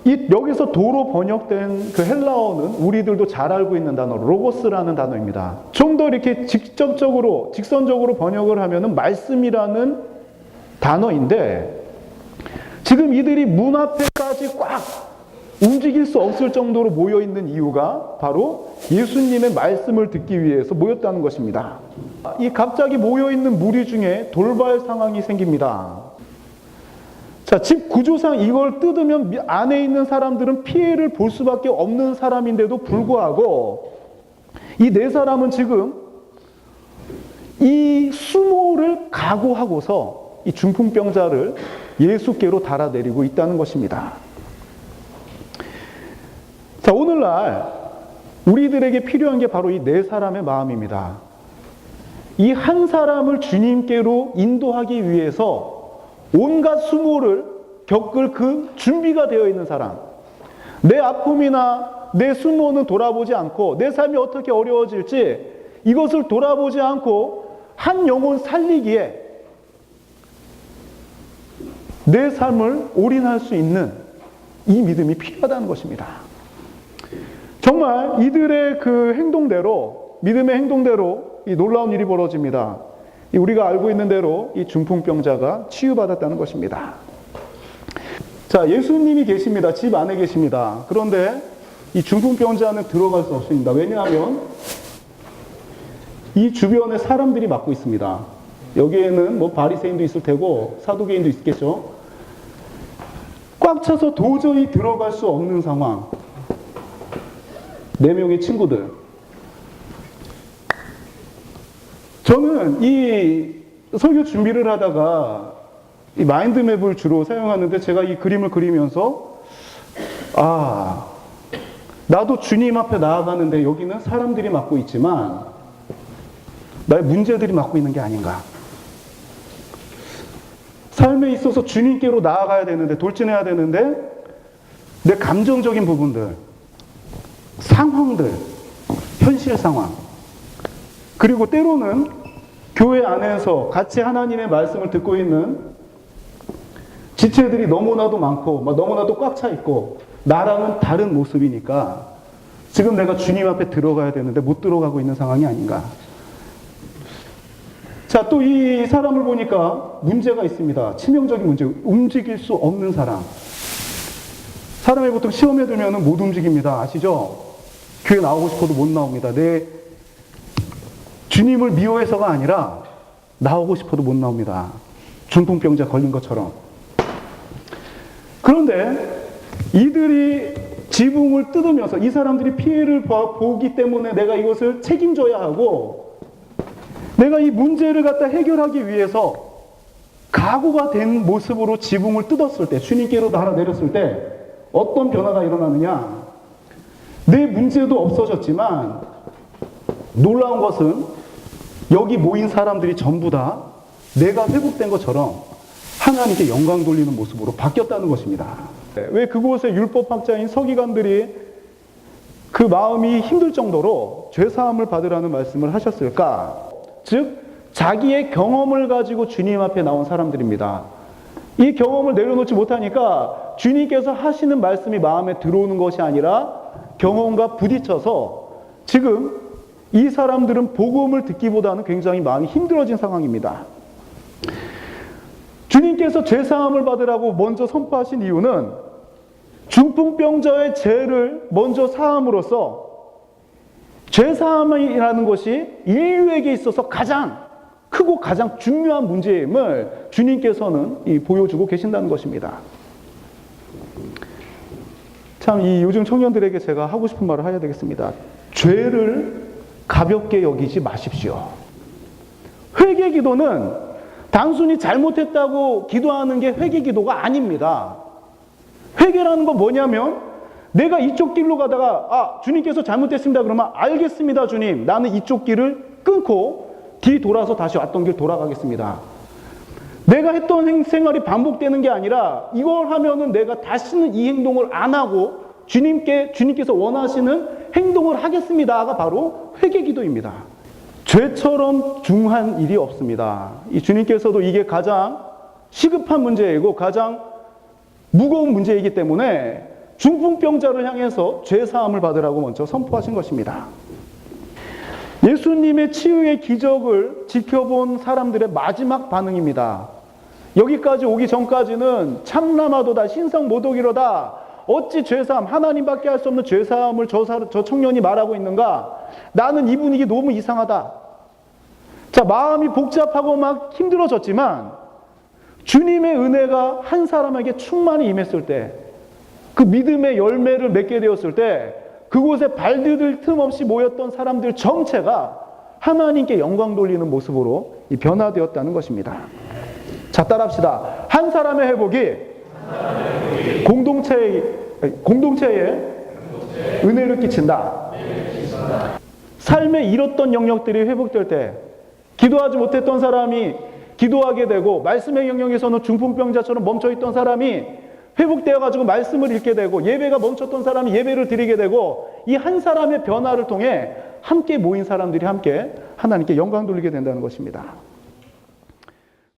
여기서 도로 번역된 그 헬라어는 우리들도 잘 알고 있는 단어, 로고스라는 단어입니다. 좀 더 이렇게 직선적으로 번역을 하면은 말씀이라는 단어인데, 지금 이들이 문 앞에까지 꽉 움직일 수 없을 정도로 모여있는 이유가 바로 예수님의 말씀을 듣기 위해서 모였다는 것입니다. 이 갑자기 모여있는 무리 중에 돌발 상황이 생깁니다. 자, 집 구조상 이걸 뜯으면 안에 있는 사람들은 피해를 볼 수밖에 없는 사람인데도 불구하고 이 네 사람은 지금 이 수모를 각오하고서 이 중풍병자를 예수께로 달아내리고 있다는 것입니다. 자, 오늘날 우리들에게 필요한 게 바로 이 네 사람의 마음입니다. 이 한 사람을 주님께로 인도하기 위해서 온갖 수모를 겪을 그 준비가 되어 있는 사람, 내 아픔이나 내 수모는 돌아보지 않고 내 삶이 어떻게 어려워질지 이것을 돌아보지 않고 한 영혼 살리기에 내 삶을 올인할 수 있는 이 믿음이 필요하다는 것입니다. 정말 이들의 그 행동대로, 믿음의 행동대로 이 놀라운 일이 벌어집니다. 우리가 알고 있는 대로 이 중풍병자가 치유받았다는 것입니다. 자, 예수님이 계십니다. 집 안에 계십니다. 그런데 이 중풍병자는 들어갈 수 없습니다. 왜냐하면 이 주변에 사람들이 막고 있습니다. 여기에는 뭐 바리새인도 있을 테고 사두개인도 있겠죠. 꽉 차서 도저히 들어갈 수 없는 상황. 4명의 친구들. 저는 이 설교 준비를 하다가 이 마인드맵을 주로 사용하는데 제가 이 그림을 그리면서 나도 주님 앞에 나아가는데 여기는 사람들이 맡고 있지만 나의 문제들이 맡고 있는 게 아닌가. 삶에 있어서 주님께로 나아가야 되는데, 돌진해야 되는데 내 감정적인 부분들, 상황들, 현실 상황, 그리고 때로는 교회 안에서 같이 하나님의 말씀을 듣고 있는 지체들이 너무나도 많고 너무나도 꽉 차 있고 나랑은 다른 모습이니까 지금 내가 주님 앞에 들어가야 되는데 못 들어가고 있는 상황이 아닌가. 자, 또 이 사람을 보니까 문제가 있습니다. 치명적인 문제, 움직일 수 없는 사람. 사람이 보통 시험에 들면 못 움직입니다. 아시죠? 교회 나오고 싶어도 못 나옵니다. 내 주님을 미워해서가 아니라 나오고 싶어도 못 나옵니다. 중풍병자 걸린 것처럼. 그런데 이들이 지붕을 뜯으면서 이 사람들이 피해를 보기 때문에 내가 이것을 책임져야 하고 내가 이 문제를 갖다 해결하기 위해서 각오가 된 모습으로 지붕을 뜯었을 때, 주님께로 달아내렸을 때 어떤 변화가 일어나느냐. 내 문제도 없어졌지만 놀라운 것은 여기 모인 사람들이 전부 다 내가 회복된 것처럼 하나님께 영광 돌리는 모습으로 바뀌었다는 것입니다. 왜 그곳의 율법학자인 서기관들이 그 마음이 힘들 정도로 죄사함을 받으라는 말씀을 하셨을까? 즉 자기의 경험을 가지고 주님 앞에 나온 사람들입니다. 이 경험을 내려놓지 못하니까 주님께서 하시는 말씀이 마음에 들어오는 것이 아니라 경험과 부딪혀서 지금 이 사람들은 복음을 듣기보다는 굉장히 마음이 힘들어진 상황입니다. 주님께서 죄사함을 받으라고 먼저 선포하신 이유는 중풍병자의 죄를 먼저 사함으로써 죄사함이라는 것이 인류에게 있어서 가장 크고 가장 중요한 문제임을 주님께서는 보여주고 계신다는 것입니다. 참, 이 요즘 청년들에게 제가 하고 싶은 말을 해야 되겠습니다. 죄를 가볍게 여기지 마십시오. 회개 기도는 단순히 잘못했다고 기도하는 게 회개 기도가 아닙니다. 회개라는 건 뭐냐면 내가 이쪽 길로 가다가 주님께서 잘못했습니다. 그러면 알겠습니다, 주님. 나는 이쪽 길을 끊고 뒤돌아서 다시 왔던 길 돌아가겠습니다. 내가 했던 생활이 반복되는 게 아니라 이걸 하면은 내가 다시는 이 행동을 안 하고 주님께서 원하시는 행동을 하겠습니다가 바로 회개 기도입니다. 죄처럼 중한 일이 없습니다. 이 주님께서도 이게 가장 시급한 문제이고 가장 무거운 문제이기 때문에 중풍병자를 향해서 죄사함을 받으라고 먼저 선포하신 것입니다. 예수님의 치유의 기적을 지켜본 사람들의 마지막 반응입니다. 여기까지 오기 전까지는 참나마도다 신성모독이로다 어찌 죄사함 하나님밖에 할 수 없는 죄사함을 저 청년이 말하고 있는가, 나는 이 분위기 너무 이상하다. 자, 마음이 복잡하고 막 힘들어졌지만 주님의 은혜가 한 사람에게 충만히 임했을 때, 그 믿음의 열매를 맺게 되었을 때 그곳에 발디딜 틈 없이 모였던 사람들 전체가 하나님께 영광 돌리는 모습으로 변화되었다는 것입니다. 자, 따라합시다. 한 사람의 회복이 공동체에 은혜를 끼친다. 삶에 잃었던 영역들이 회복될 때, 기도하지 못했던 사람이 기도하게 되고, 말씀의 영역에서는 중풍병자처럼 멈춰있던 사람이 회복되어가지고 말씀을 읽게 되고, 예배가 멈췄던 사람이 예배를 드리게 되고, 이 한 사람의 변화를 통해 함께 모인 사람들이 함께 하나님께 영광 돌리게 된다는 것입니다.